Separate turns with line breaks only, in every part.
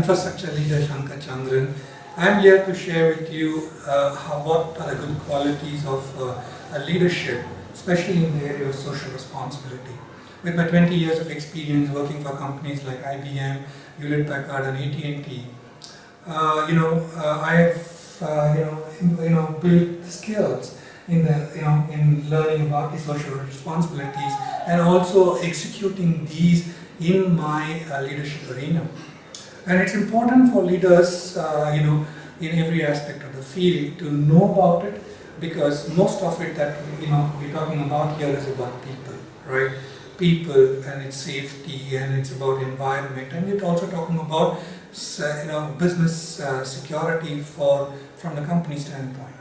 infrastructure leader Shankar Chandran. I'm here to share with you what are the good qualities of leadership, especially in the area of social responsibility. With my 20 years of experience working for companies like IBM, Hewlett-Packard, and AT&T, I have built skills in learning about the social responsibilities and also executing these in my leadership arena. And it's important for leaders, in every aspect of the field to know about it, because most of it that we're talking about here is about people, right? People and its safety, and it's about environment, and we're also talking about business security from the company standpoint.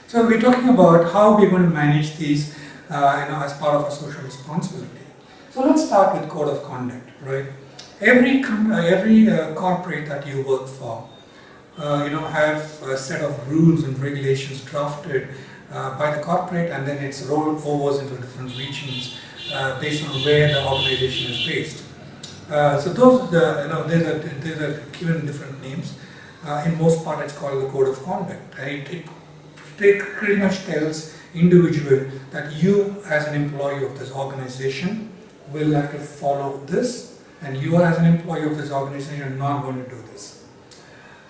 So we're talking about how we're going to manage these, as part of our social responsibility. So let's start with code of conduct, right? Every corporate that you work for, have a set of rules and regulations drafted by the corporate, and then it's rolled over into different regions based on where the organization is based. So those, these are given different names. In most part, it's called the code of conduct. Right? It pretty much tells individual that you, as an employee of this organization, will have to follow this, and you as an employee of this organization are not going to do this.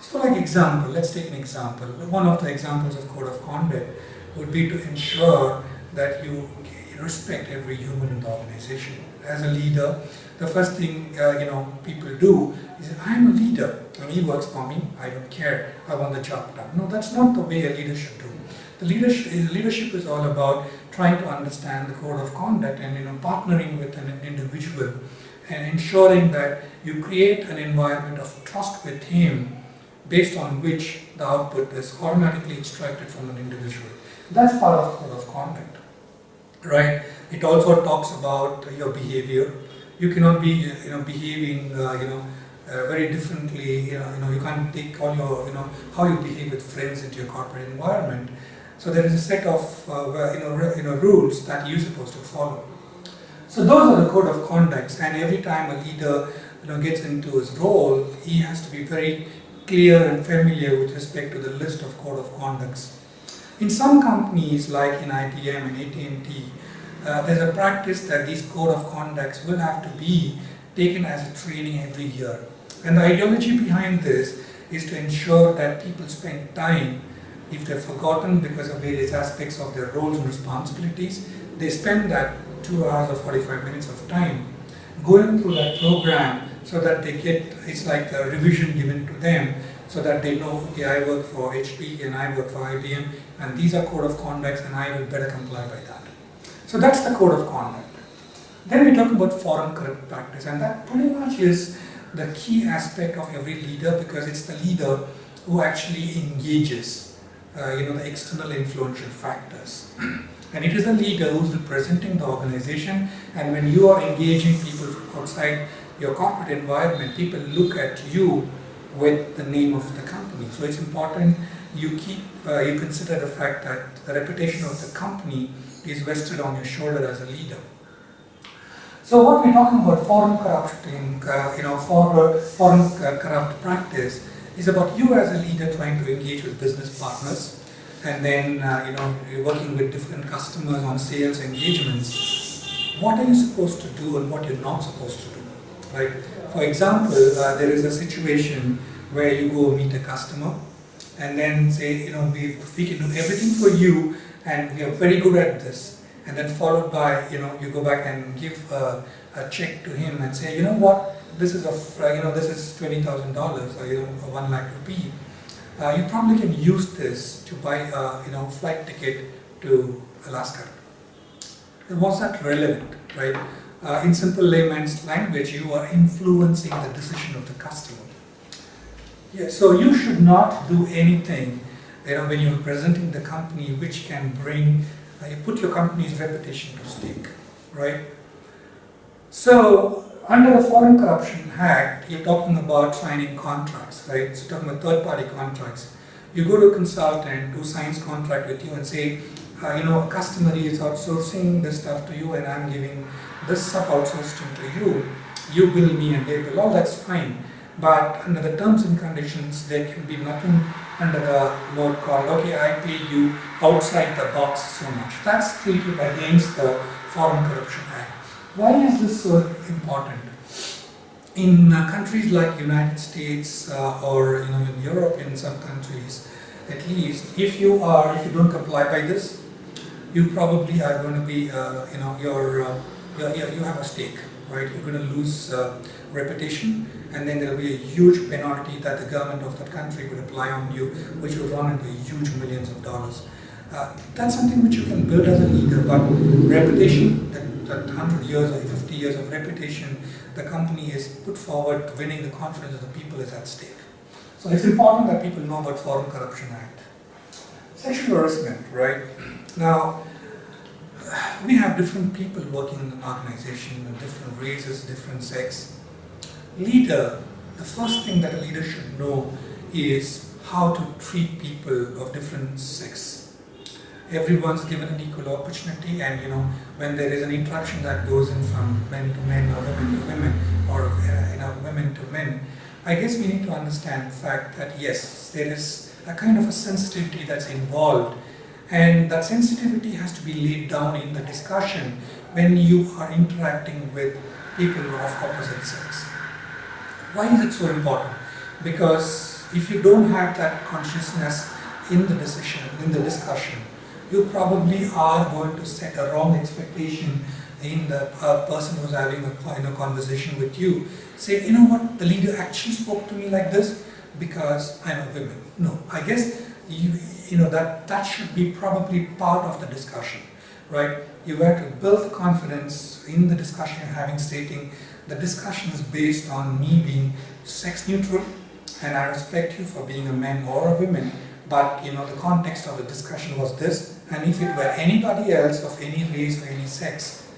So like example, let's take an example. One of the examples of code of conduct would be to ensure that you respect every human in the organization. As a leader, the first thing people do is, I'm a leader, and he works for me, I don't care, I want the job done. No, that's not the way a leader should do. The leadership is all about trying to understand the code of conduct and partnering with an individual and ensuring that you create an environment of trust with him based on which the output is automatically extracted from an individual. That's part of code of conduct, right? It also talks about your behavior. You cannot be behaving very differently. You can't take all your how you behave with friends into your corporate environment. So there is a set of rules that you're supposed to follow. So those are the code of conducts, and every time a leader gets into his role, he has to be very clear and familiar with respect to the list of code of conducts. In some companies like in IBM and AT&T, there's a practice that these code of conducts will have to be taken as a training every year. And the ideology behind this is to ensure that people spend time, if they're forgotten because of various aspects of their roles and responsibilities, they spend that 2 hours or 45 minutes of time going through that program so that they get, it's like a revision given to them so that they know, okay, I work for HP and I work for IBM and these are code of conducts and I will better comply by that. So that's the code of conduct. Then we talk about foreign corrupt practice, and that pretty much is the key aspect of every leader, because it's the leader who actually engages the external influential factors. And it is the leader who's representing the organization, and when you are engaging people from outside your corporate environment, people look at you with the name of the company. So it's important you consider the fact that the reputation of the company is vested on your shoulder as a leader. So what we're talking about foreign corrupt practice is about you as a leader trying to engage with business partners, and then you're working with different customers on sales engagements. What are you supposed to do and what you're not supposed to do, right? For example, there is a situation where you go meet a customer and then say, we can do everything for you and we are very good at this, and then followed by, you go back and give a check to him and say, you know what, this is this is $20,000 or 1 lakh rupee. You probably can use this to buy a flight ticket to Alaska. And was that relevant, right? In simple layman's language, you are influencing the decision of the customer. Yeah, so you should not do anything when you're presenting the company which can bring, you put your company's reputation to stake, right? So under the Foreign Corruption Act, you're talking about signing contracts, right? So you're talking about third-party contracts. You go to a consultant who signs contract with you and say, a customer is outsourcing this stuff to you and I'm giving this stuff outsourcing to you. You bill me and they bill, all that's fine. but under the terms and conditions, there can be nothing under the mode called, okay, I pay you outside the box so much. That's treated against the Foreign Corruption Act. Why is this so important? In countries like United States or in Europe, in some countries, at least, if you don't comply by this, you probably are going to be, you have a stake, right? You're going to lose reputation, and then there will be a huge penalty that the government of that country would apply on you, which will run into huge millions of dollars. That's something which you can build as a leader, but reputation, that 100 years or 50 years of reputation, the company is put forward to winning the confidence of the people is at stake. So it's important that people know about Foreign Corruption Act. Sexual harassment, right? Now, we have different people working in an organization, different races, different sex. Leader, the first thing that a leader should know is how to treat people of different sex. Everyone's given an equal opportunity, and when there is an interaction that goes in from men to men or women to women or women to men, I guess we need to understand the fact that yes, there is a kind of a sensitivity that's involved, and that sensitivity has to be laid down in the discussion when you are interacting with people of opposite sex. Why is it so important? Because if you don't have that consciousness in the discussion, you probably are going to set a wrong expectation in the person who's having a conversation with you. Say, you know what, the leader actually spoke to me like this because I'm a woman. No, I guess that should be probably part of the discussion, right? You have to build confidence in the discussion you're having, stating the discussion is based on me being sex neutral, and I respect you for being a man or a woman, but the context of the discussion was this, and if it were anybody else of any race or any sex,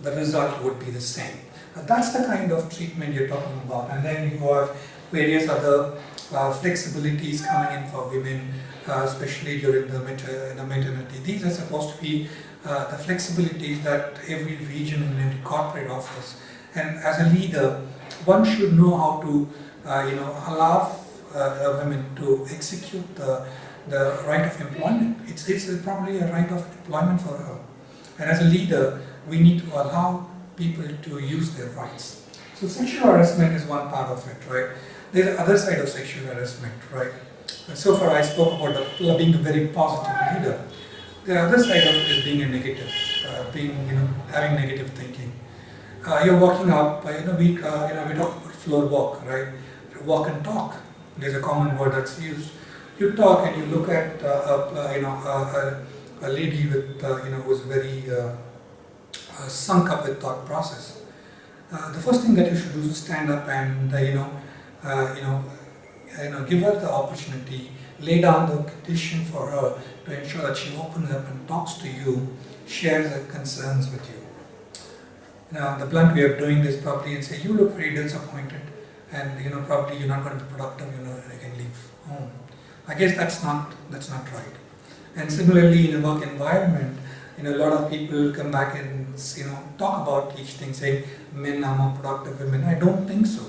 the result would be the same. Now, that's the kind of treatment you're talking about. And then you have various other flexibilities coming in for women, especially during the maternity. These are supposed to be the flexibilities that every region and every corporate offers. And as a leader, one should know how to allow women to execute the right of employment. It's probably a right of employment for her. And as a leader, we need to allow people to use their rights. So sexual harassment is one part of it, right? There's the other side of sexual harassment, right? And so far I spoke about being a very positive leader. The other side of it is being a negative, having negative thinking. You're walking up, we talk about floor walk, right? Walk and talk. There's a common word that's used. You talk and you look at a lady with who's very sunk up with thought process. The first thing that you should do is stand up and give her the opportunity, lay down the condition for her to ensure that she opens up and talks to you, shares her concerns with you. Now, the blunt way of doing this probably and say, you look very disappointed, and probably you're not going to be productive, and I can leave home. I guess that's not right. And similarly, in a work environment, a lot of people come back and talk about each thing, saying men are more productive than women. I don't think so.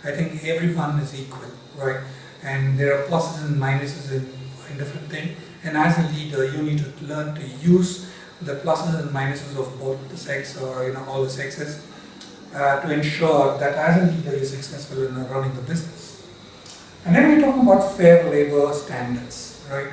I think everyone is equal, right? And there are pluses and minuses in different things. And as a leader, you need to learn to use the pluses and minuses of both the sex, or all the sexes, to ensure that as a leader you're successful in running the business. And then we're talking about fair labor standards, right?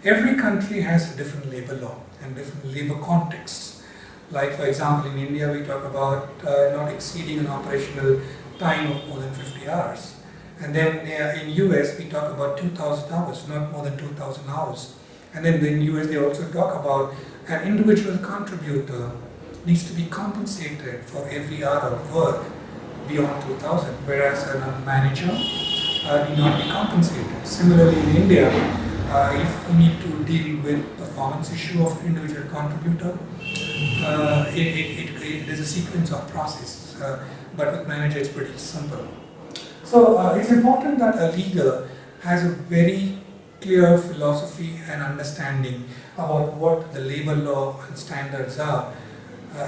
Every country has a different labor law and different labor contexts. Like for example, in India we talk about not exceeding an operational time of more than 50 hours. And then in US we talk about 2,000 hours, not more than 2,000 hours. And then in US they also talk about an individual contributor needs to be compensated for every hour of work beyond 2,000, whereas a manager need not be compensated. Similarly in India, if we need to deal with performance issue of individual contributor, it is a sequence of process, but with manager it's pretty simple. So it's important that a leader has a very clear philosophy and understanding about what the labor law and standards are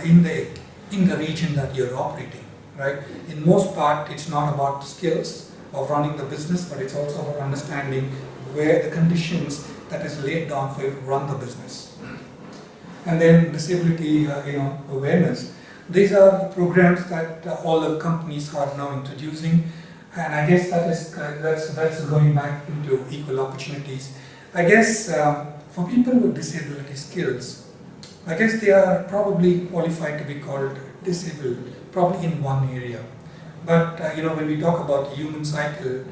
in the region that you're operating, right? In most part, it's not about skills, of running the business, but it's also about understanding where the conditions that is laid down for you to run the business. And then disability awareness. These are programs that all the companies are now introducing, and I guess that's going back into equal opportunities. I guess for people with disability skills, I guess they are probably qualified to be called disabled, probably in one area. But when we talk about human cycle,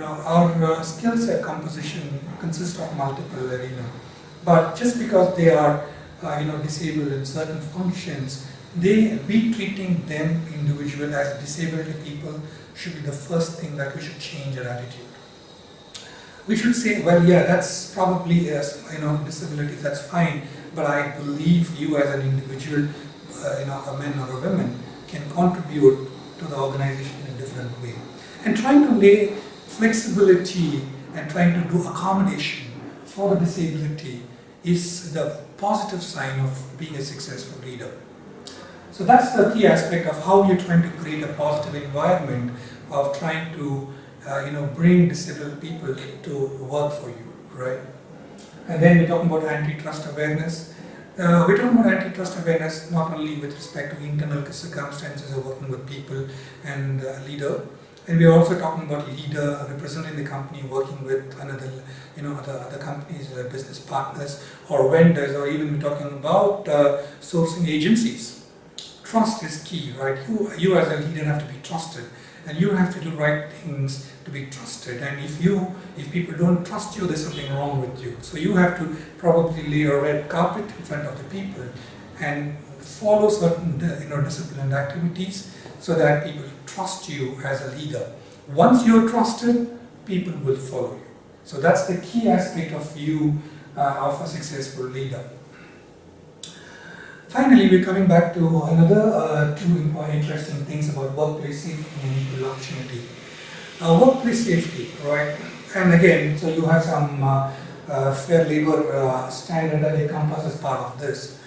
our skill set composition consists of multiple arenas. But just because they are disabled in certain functions, we treating them individual as disabled people should be the first thing that we should change our attitude. We should say, well, yeah, that's probably disability, that's fine, but I believe you as an individual, a man or a woman, can contribute to the organization in a different way. And trying to lay flexibility and trying to do accommodation for the disability is the positive sign of being a successful leader. So that's the key aspect of how you're trying to create a positive environment of trying to bring disabled people to work for you, right? And then we're talking about antitrust awareness. We're talking about antitrust awareness not only with respect to internal circumstances of working with people and a leader, and we're also talking about leader representing the company, working with another, other companies, business partners or vendors, or even we're talking about sourcing agencies. Trust is key, right? You as a leader have to be trusted, and you have to do right things to be trusted. And if people don't trust you, there's something wrong with you. So you have to probably lay a red carpet in front of the people and follow certain disciplined activities so that people trust you as a leader. Once you're trusted, people will follow you. So that's the key aspect of you of a successful leader. Finally, we're coming back to another two interesting things about workplace safety and equal opportunity. Workplace safety, right? And again, so you have some fair labor standard that encompasses part of this.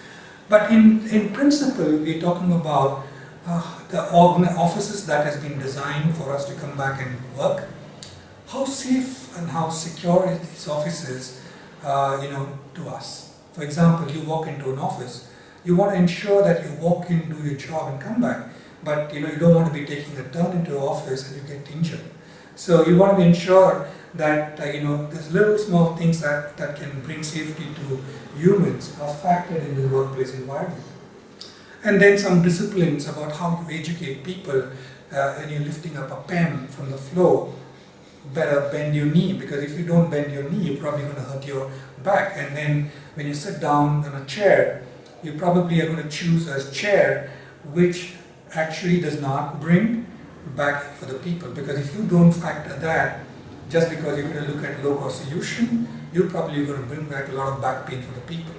But in principle, we're talking about the offices that has been designed for us to come back and work. How safe and how secure is these offices, to us? For example, you walk into an office. You want to ensure that you walk in, do your job and come back, but you don't want to be taking a turn into an office and you get injured. So you want to ensure that there's little small things that can bring safety to humans are factored in the workplace environment. And then some disciplines about how you educate people when you're lifting up a pen from the floor. Better bend your knee, because if you don't bend your knee, you're probably going to hurt your back. And then when you sit down in a chair, you probably are going to choose a chair which actually does not bring back for the people, because if you don't factor that, just because you're going to look at low-cost solution, you're probably going to bring back a lot of back pain for the people.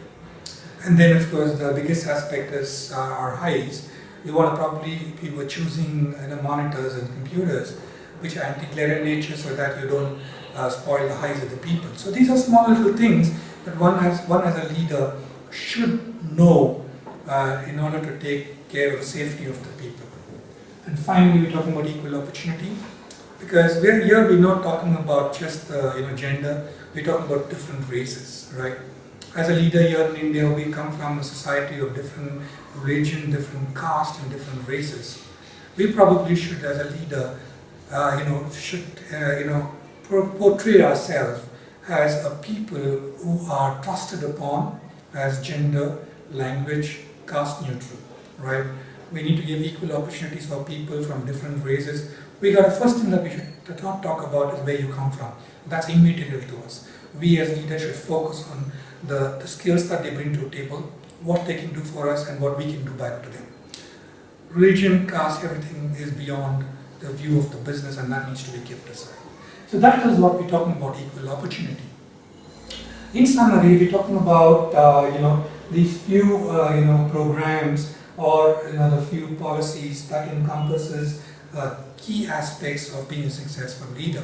And then, of course, the biggest aspect is our eyes. You want to probably, if you were choosing monitors and computers which are anti-glare in nature, so that you don't spoil the eyes of the people. So these are small little things that one as a leader should know in order to take care of the safety of the people. And finally, we're talking about equal opportunity, because we're not talking about just gender. We're talking about different races, right? As a leader here in India, we come from a society of different religion, different caste, and different races. We probably should, as a leader, portray ourselves as a people who are trusted upon as gender, language, caste neutral, right? We need to give equal opportunities for people from different races. The first thing that we should not talk about is where you come from. That's immaterial to us. We as leaders should focus on the skills that they bring to the table, what they can do for us, and what we can do back to them. Religion, caste, everything is beyond the view of the business, and that needs to be kept aside. So that is what we're talking about, equal opportunity. In summary, we're talking about these few programs or the few policies that encompasses key aspects of being a successful leader.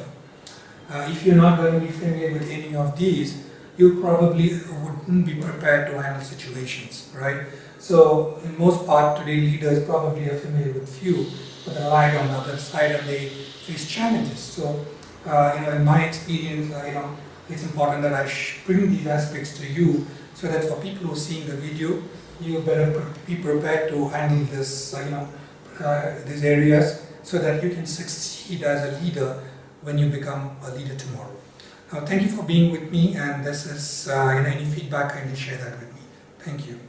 If you're not going to be familiar with any of these, you probably wouldn't be prepared to handle situations, right? So in most part today, leaders probably are familiar with few, put a light on the other side and they face challenges. So, in my experience, it's important that I bring these aspects to you so that for people who are seeing the video, you better be prepared to handle this, these areas so that you can succeed as a leader when you become a leader tomorrow. Thank you for being with me, and this is any feedback, kindly share that with me. Thank you.